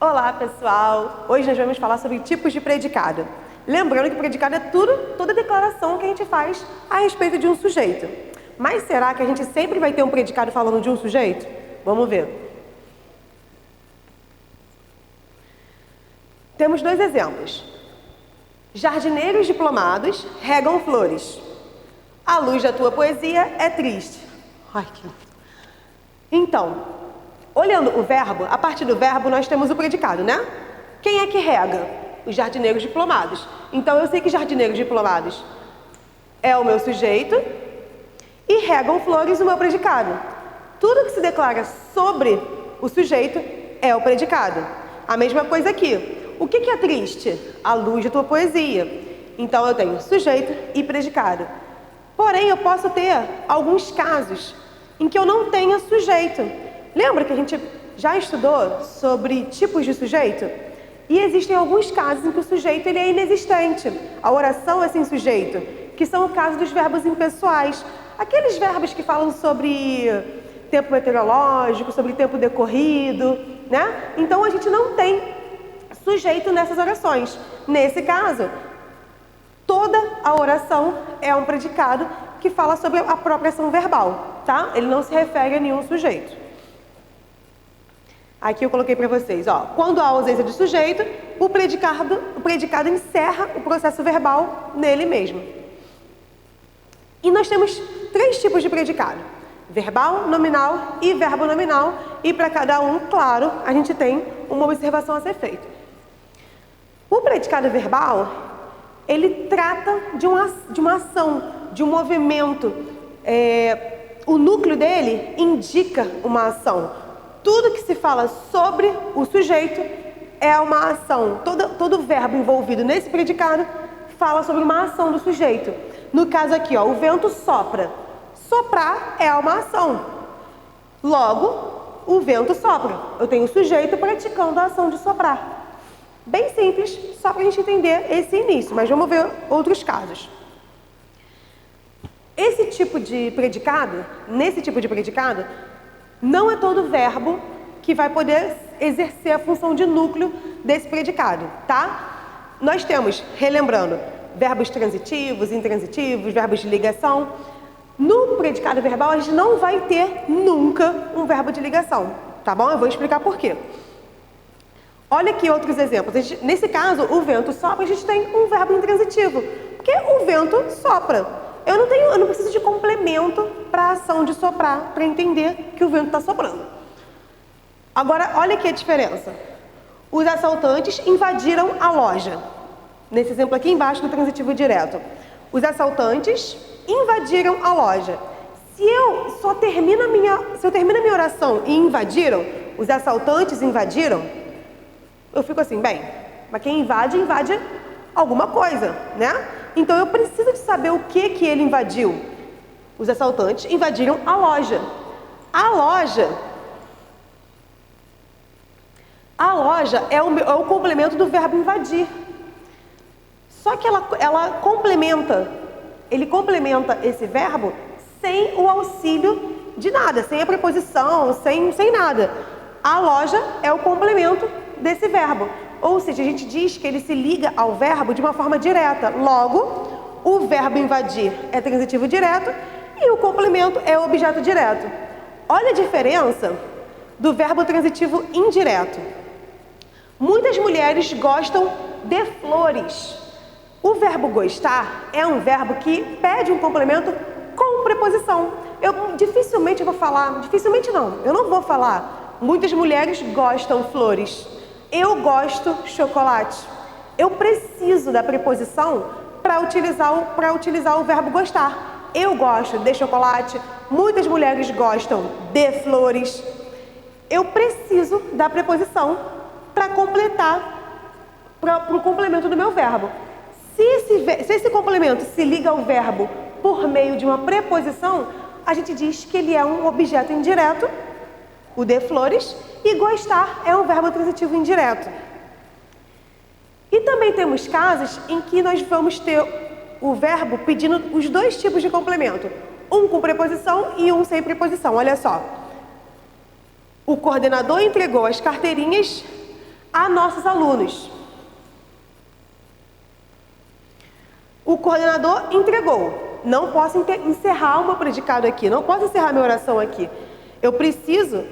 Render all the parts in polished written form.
Olá, pessoal! Hoje nós vamos falar sobre tipos de predicado. Lembrando que predicado é toda declaração que a gente faz a respeito de um sujeito. Mas será que a gente sempre vai ter um predicado falando de um sujeito? Vamos ver. Temos dois exemplos. Jardineiros diplomados regam flores. A luz da tua poesia é triste. Ai, que lindo. Então, olhando o verbo, a partir do verbo nós temos o predicado, né? Quem é que rega? Os jardineiros diplomados. Então eu sei que jardineiros diplomados é o meu sujeito e regam flores o meu predicado. Tudo que se declara sobre o sujeito é o predicado. A mesma coisa aqui. O que é triste? A luz da tua poesia. Então eu tenho sujeito e predicado. Porém, eu posso ter alguns casos em que eu não tenha sujeito. Lembra que a gente já estudou sobre tipos de sujeito? E existem alguns casos em que o sujeito ele é inexistente. A oração é sem sujeito, que são o caso dos verbos impessoais. Aqueles verbos que falam sobre tempo meteorológico, sobre tempo decorrido, né? Então a gente não tem sujeito nessas orações. Nesse caso, toda a oração é um predicado que fala sobre a própria ação verbal, tá? Ele não se refere a nenhum sujeito. Aqui eu coloquei para vocês, ó. Quando há ausência de sujeito, o predicado encerra o processo verbal nele mesmo. E nós temos três tipos de predicado: verbal, nominal e verbo nominal. E para cada um, claro, a gente tem uma observação a ser feita. O predicado verbal, ele trata de uma ação, de um movimento. O núcleo dele indica uma ação. Tudo que se fala sobre o sujeito é uma ação. Todo verbo envolvido nesse predicado fala sobre uma ação do sujeito. No caso aqui, ó, o vento sopra. Soprar é uma ação. Logo, o vento sopra. Eu tenho o sujeito praticando a ação de soprar. Bem simples, só para a gente entender esse início, mas vamos ver outros casos. Nesse tipo de predicado, não é todo verbo que vai poder exercer a função de núcleo desse predicado, tá? Nós temos, relembrando, verbos transitivos, intransitivos, verbos de ligação. No predicado verbal, a gente não vai ter nunca um verbo de ligação, tá bom? Eu vou explicar por quê. Olha aqui outros exemplos. Nesse caso, o vento sopra, a gente tem um verbo intransitivo, porque o vento sopra. Eu não preciso de complemento para a ação de soprar, para entender que o vento está soprando. Agora, olha aqui a diferença. Os assaltantes invadiram a loja. Nesse exemplo aqui embaixo do transitivo direto. Os assaltantes invadiram a loja. Se eu termino a minha oração e invadiram, os assaltantes invadiram, eu fico assim, bem, mas quem invade alguma coisa, né? Então eu preciso de saber o que ele invadiu. Os assaltantes invadiram a loja. A loja é o complemento do verbo invadir. Só que ele complementa esse verbo sem o auxílio de nada, sem a preposição, sem nada. A loja é o complemento desse verbo. Ou seja, a gente diz que ele se liga ao verbo de uma forma direta. Logo, o verbo invadir é transitivo direto e o complemento é o objeto direto. Olha a diferença do verbo transitivo indireto. Muitas mulheres gostam de flores. O verbo gostar é um verbo que pede um complemento com preposição. Eu não vou falar. Muitas mulheres gostam flores. Eu gosto chocolate. Eu preciso da preposição para utilizar o verbo gostar. Eu gosto de chocolate. Muitas mulheres gostam de flores. Eu preciso da preposição para completar, para o complemento do meu verbo. Se esse complemento se liga ao verbo por meio de uma preposição, a gente diz que ele é um objeto indireto, o de flores, e gostar é um verbo transitivo indireto. E também temos casos em que nós vamos ter o verbo pedindo os dois tipos de complemento, um com preposição e um sem preposição. Olha só. O coordenador entregou as carteirinhas a nossos alunos. O coordenador entregou. Não posso encerrar o meu predicado aqui, não posso encerrar minha oração aqui. Eu preciso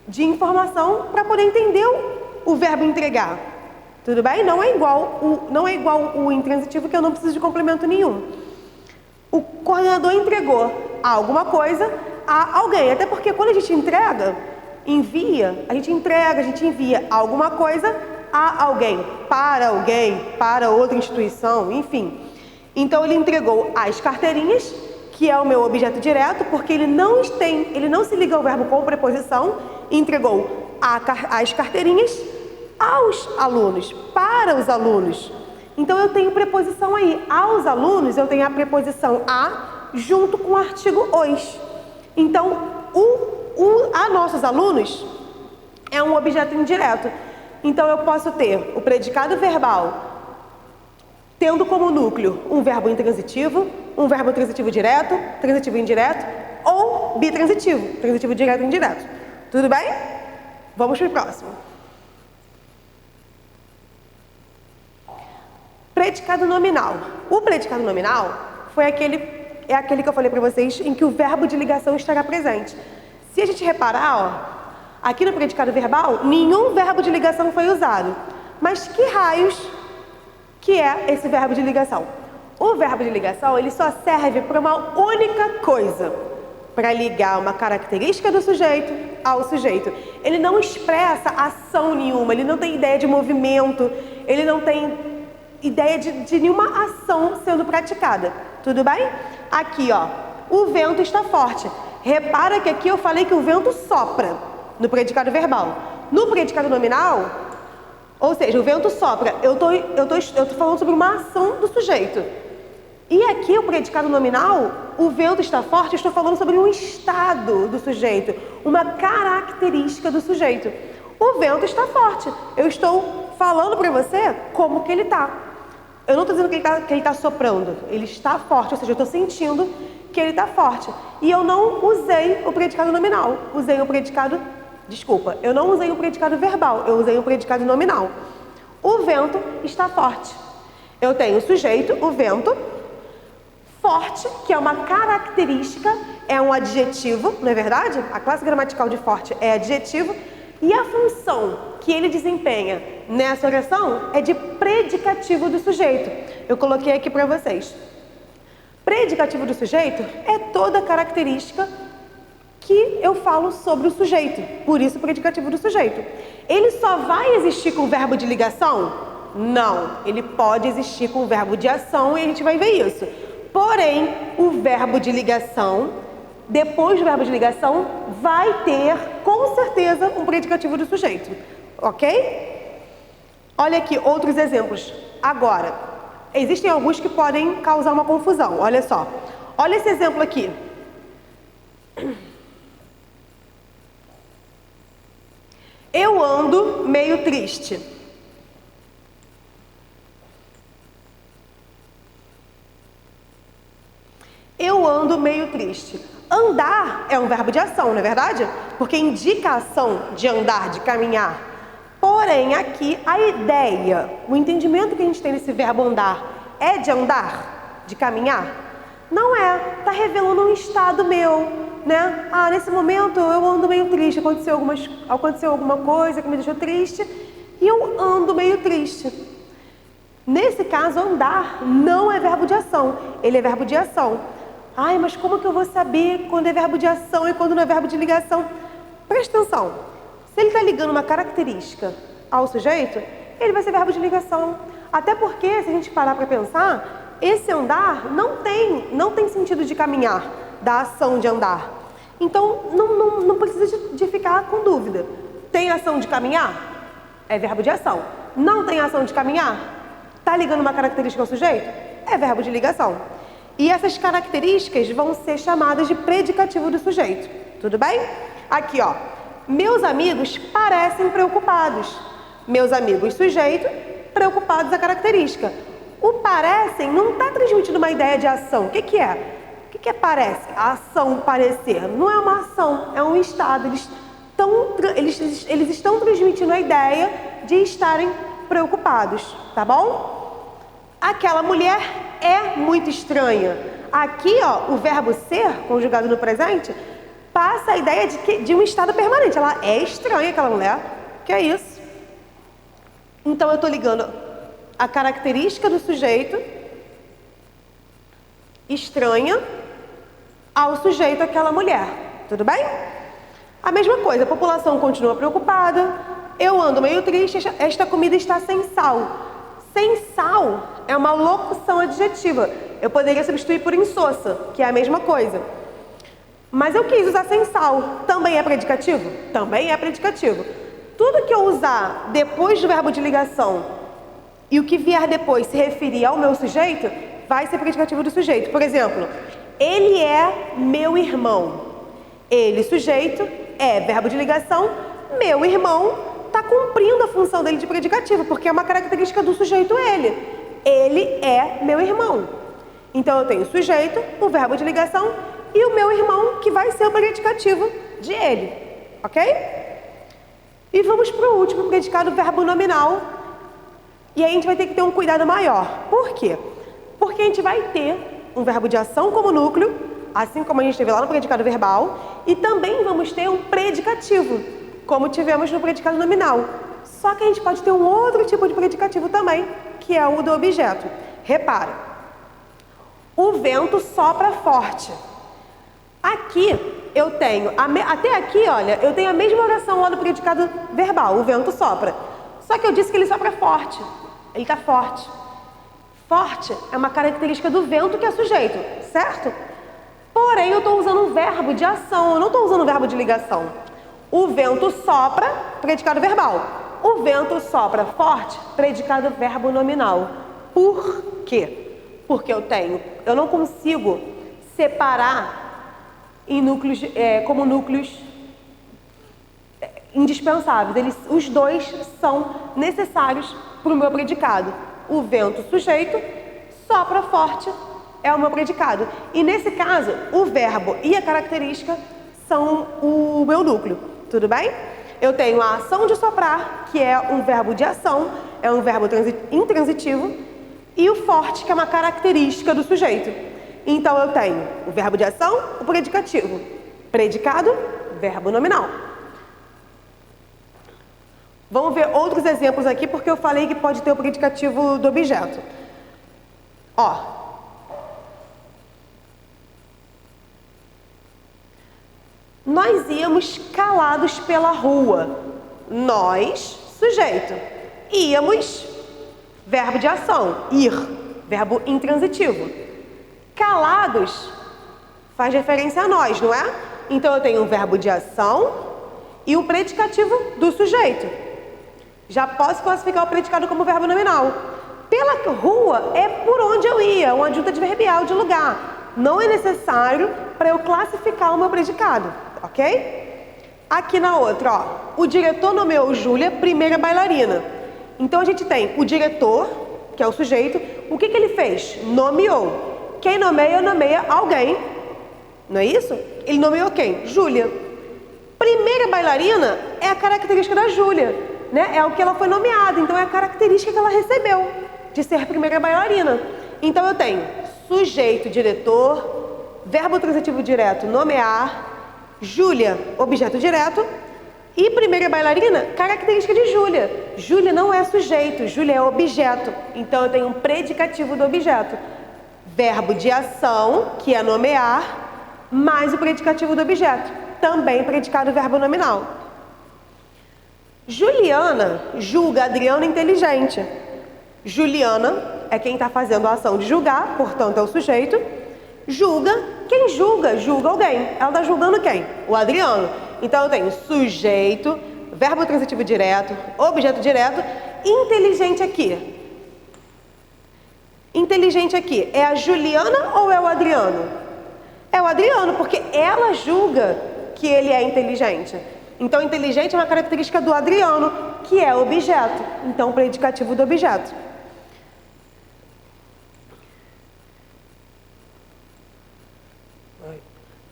de informação para poder entender o verbo entregar. Tudo bem? Não é igual o intransitivo, que eu não preciso de complemento nenhum. O coordenador entregou alguma coisa a alguém. Até porque quando a gente entrega, a gente envia alguma coisa a alguém, para outra instituição, enfim. Então ele entregou as carteirinhas, que é o meu objeto direto, porque ele não se liga ao verbo com preposição, entregou as carteirinhas aos alunos, para os alunos. Então eu tenho preposição aí. Aos alunos eu tenho a preposição a junto com o artigo os. Então a nossos alunos é um objeto indireto. Então eu posso ter o predicado verbal tendo como núcleo um verbo intransitivo, um verbo transitivo direto, transitivo indireto ou bitransitivo, transitivo direto e indireto. Tudo bem? Vamos para o próximo. Predicado nominal. O predicado nominal é aquele que eu falei para vocês em que o verbo de ligação estará presente. Se a gente reparar, aqui no predicado verbal, nenhum verbo de ligação foi usado. Mas que raios que é esse verbo de ligação? O verbo de ligação, ele só serve para uma única coisa, para ligar uma característica do sujeito ao sujeito. Ele não expressa ação nenhuma, ele não tem ideia de movimento, ele não tem ideia de nenhuma ação sendo praticada. Tudo bem? Aqui, ó, o vento está forte. Repara que aqui eu falei que o vento sopra no predicado verbal. No predicado nominal, ou seja, o vento sopra, eu tô falando sobre uma ação do sujeito. E aqui o predicado nominal, o vento está forte, eu estou falando sobre um estado do sujeito, uma característica do sujeito. O vento está forte, eu estou falando para você como que ele está. Eu não estou dizendo que ele está soprando, ele está forte, ou seja, eu estou sentindo que ele está forte. E eu não usei o predicado nominal, eu não usei o predicado verbal, eu usei o predicado nominal. O vento está forte. Eu tenho o sujeito, o vento, forte, que é uma característica, é um adjetivo, não é verdade? A classe gramatical de forte é adjetivo. E a função que ele desempenha nessa oração é de predicativo do sujeito. Eu coloquei aqui para vocês. Predicativo do sujeito é toda característica que eu falo sobre o sujeito. Por isso, predicativo do sujeito. Ele só vai existir com o verbo de ligação? Não. Ele pode existir com o verbo de ação e a gente vai ver isso. Porém, o verbo de ligação, depois do verbo de ligação, vai ter, com certeza, um predicativo do sujeito. Ok? Olha aqui outros exemplos. Agora, existem alguns que podem causar uma confusão. Olha só. Olha esse exemplo aqui. Eu ando meio triste. Eu ando meio triste. Andar é um verbo de ação, não é verdade? Porque indica a ação de andar, de caminhar. Porém, aqui a ideia, o entendimento que a gente tem desse verbo andar é de andar, de caminhar? Não é. Está revelando um estado meu, né? Ah, nesse momento eu ando meio triste, aconteceu alguma coisa que me deixou triste e eu ando meio triste. Nesse caso, andar não é verbo de ação, ele é verbo de ação. Ai, mas como que eu vou saber quando é verbo de ação e quando não é verbo de ligação? Presta atenção, se ele está ligando uma característica ao sujeito, ele vai ser verbo de ligação. Até porque, se a gente parar para pensar, esse andar não tem sentido de caminhar, da ação de andar. Então, não precisa de ficar com dúvida. Tem ação de caminhar? É verbo de ação. Não tem ação de caminhar? Está ligando uma característica ao sujeito? É verbo de ligação. E essas características vão ser chamadas de predicativo do sujeito. Tudo bem? Aqui, ó. Meus amigos parecem preocupados. Meus amigos, sujeito, preocupados a característica. O parecem não está transmitindo uma ideia de ação. O que é? O que é parece? A ação parecer. Não é uma ação, é um estado. Eles estão transmitindo a ideia de estarem preocupados, tá bom? Aquela mulher é muito estranha. Aqui, ó, o verbo ser, conjugado no presente, passa a ideia de um estado permanente. Ela é estranha, aquela mulher. Que é isso? Então, eu estou ligando a característica do sujeito, estranha, ao sujeito, aquela mulher. Tudo bem? A mesma coisa, a população continua preocupada, eu ando meio triste, esta comida está sem sal. Sem sal é uma locução adjetiva. Eu poderia substituir por insossa, que é a mesma coisa. Mas eu quis usar sem sal. Também é predicativo? Também é predicativo. Tudo que eu usar depois do verbo de ligação e o que vier depois se referir ao meu sujeito, vai ser predicativo do sujeito. Por exemplo, ele é meu irmão. Ele, sujeito, é verbo de ligação. Meu irmão está cumprindo a função dele de predicativo, porque é uma característica do sujeito ele. Ele é meu irmão. Então eu tenho o sujeito, o verbo de ligação e o meu irmão, que vai ser o predicativo de ele. Ok? E vamos para o último predicado, verbo nominal. E aí a gente vai ter que ter um cuidado maior. Por quê? Porque a gente vai ter um verbo de ação como núcleo, assim como a gente teve lá no predicado verbal, e também vamos ter um predicativo, como tivemos no predicado nominal. Só que a gente pode ter um outro tipo de predicativo também, que é o do objeto. Repara, o vento sopra forte. Aqui eu tenho, até aqui, olha, eu tenho a mesma oração lá do predicado verbal, o vento sopra. Só que eu disse que ele sopra forte, ele está forte. Forte é uma característica do vento que é sujeito, certo? Porém, eu estou usando um verbo de ação, eu não estou usando um verbo de ligação. O vento sopra, predicado verbal. O vento sopra forte, predicado verbo nominal. Por quê? Porque eu não consigo separar em núcleos, como núcleos indispensáveis. Os dois são necessários para o meu predicado. O vento sujeito, sopra forte, é o meu predicado. E nesse caso, o verbo e a característica são o meu núcleo. Tudo bem? Eu tenho a ação de soprar, que é um verbo de ação, é um verbo intransitivo, e o forte, que é uma característica do sujeito. Então eu tenho o verbo de ação, o predicativo. Predicado, verbo nominal. Vamos ver outros exemplos aqui, porque eu falei que pode ter o predicativo do objeto. Ó. Nós íamos calados pela rua. Nós, sujeito. Íamos, verbo de ação. Ir, verbo intransitivo. Calados faz referência a nós, não é? Então eu tenho um verbo de ação e o predicativo do sujeito. Já posso classificar o predicado como verbo nominal. Pela rua é por onde eu ia, um adjunto adverbial de lugar. Não é necessário para eu classificar o meu predicado, ok? Aqui na outra, ó, o diretor nomeou Júlia primeira bailarina. Então a gente tem o diretor, que é o sujeito, o que ele fez? Nomeou. Quem nomeia alguém, não é isso? Ele nomeou quem? Júlia. Primeira bailarina é a característica da Júlia, né? É o que ela foi nomeada, então é a característica que ela recebeu de ser primeira bailarina. Então eu tenho sujeito, diretor, verbo transitivo direto, nomear, Júlia, objeto direto, e primeira bailarina, característica de Júlia. Júlia não é sujeito, Júlia é objeto. Então eu tenho um predicativo do objeto. Verbo de ação, que é nomear, mais o predicativo do objeto, também predicado verbo nominal. Juliana julga Adriano inteligente. Juliana é quem está fazendo a ação de julgar, portanto é o sujeito. Julga, quem julga? Julga alguém. Ela está julgando quem? O Adriano. Então eu tenho sujeito, verbo transitivo direto, objeto direto, inteligente aqui. Inteligente aqui, é a Juliana ou é o Adriano? É o Adriano, porque ela julga que ele é inteligente. Então, inteligente é uma característica do Adriano, que é objeto. Então, predicativo do objeto.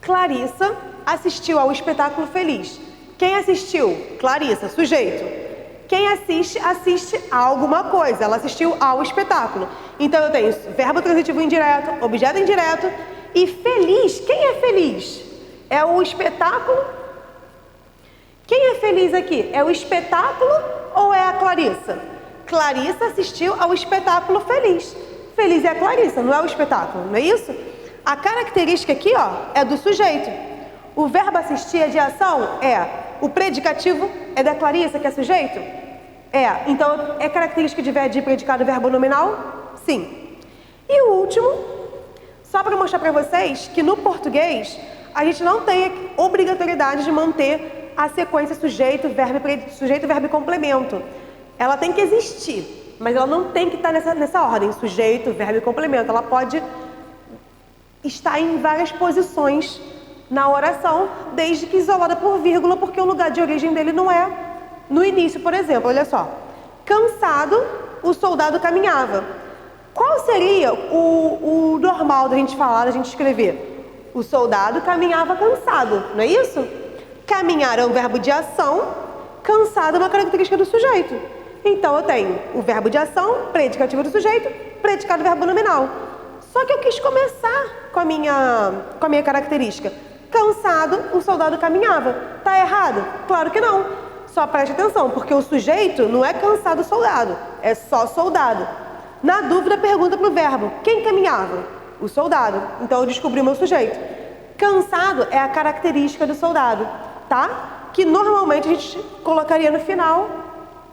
Clarissa assistiu ao espetáculo feliz. Quem assistiu? Clarissa, sujeito. Quem assiste, assiste a alguma coisa. Ela assistiu ao espetáculo. Então eu tenho verbo transitivo indireto, objeto indireto e feliz. Quem é feliz? É o espetáculo. Quem é feliz aqui? É o espetáculo ou é a Clarissa? Clarissa assistiu ao espetáculo feliz. Feliz é a Clarissa, não é o espetáculo, não é isso? A característica aqui, ó, é do sujeito. O verbo assistir é de ação? É. O predicativo é da Clarissa, que é sujeito? É. Então, é característica de predicado verbo nominal? Sim. E o último, só para mostrar para vocês que no português, a gente não tem obrigatoriedade de manter a sequência sujeito, verbo e complemento. Ela tem que existir, mas ela não tem que estar nessa ordem, sujeito, verbo e complemento. Ela pode estar em várias posições na oração, desde que isolada por vírgula, porque o lugar de origem dele não é no início, por exemplo. Olha só. Cansado, o soldado caminhava. Qual seria o normal da gente falar, da gente escrever? O soldado caminhava cansado, não é isso? Caminhar é um verbo de ação, cansado é uma característica do sujeito. Então eu tenho o verbo de ação, predicativo do sujeito, predicado verbo nominal. Só que eu quis começar com a minha característica. Cansado, o soldado caminhava. Tá errado? Claro que não. Só preste atenção, porque o sujeito não é cansado soldado, é só soldado. Na dúvida, pergunta para o verbo. Quem caminhava? O soldado. Então eu descobri o meu sujeito. Cansado é a característica do soldado, tá? Que normalmente a gente colocaria no final,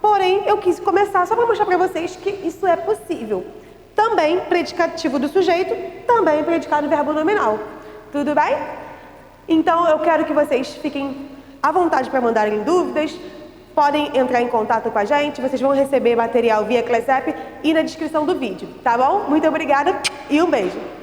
porém eu quis começar só para mostrar para vocês que isso é possível. Também predicativo do sujeito, também predicado verbo nominal. Tudo bem? Então eu quero que vocês fiquem à vontade para mandarem dúvidas, podem entrar em contato com a gente, vocês vão receber material via Clesep e na descrição do vídeo, tá bom? Muito obrigada e um beijo!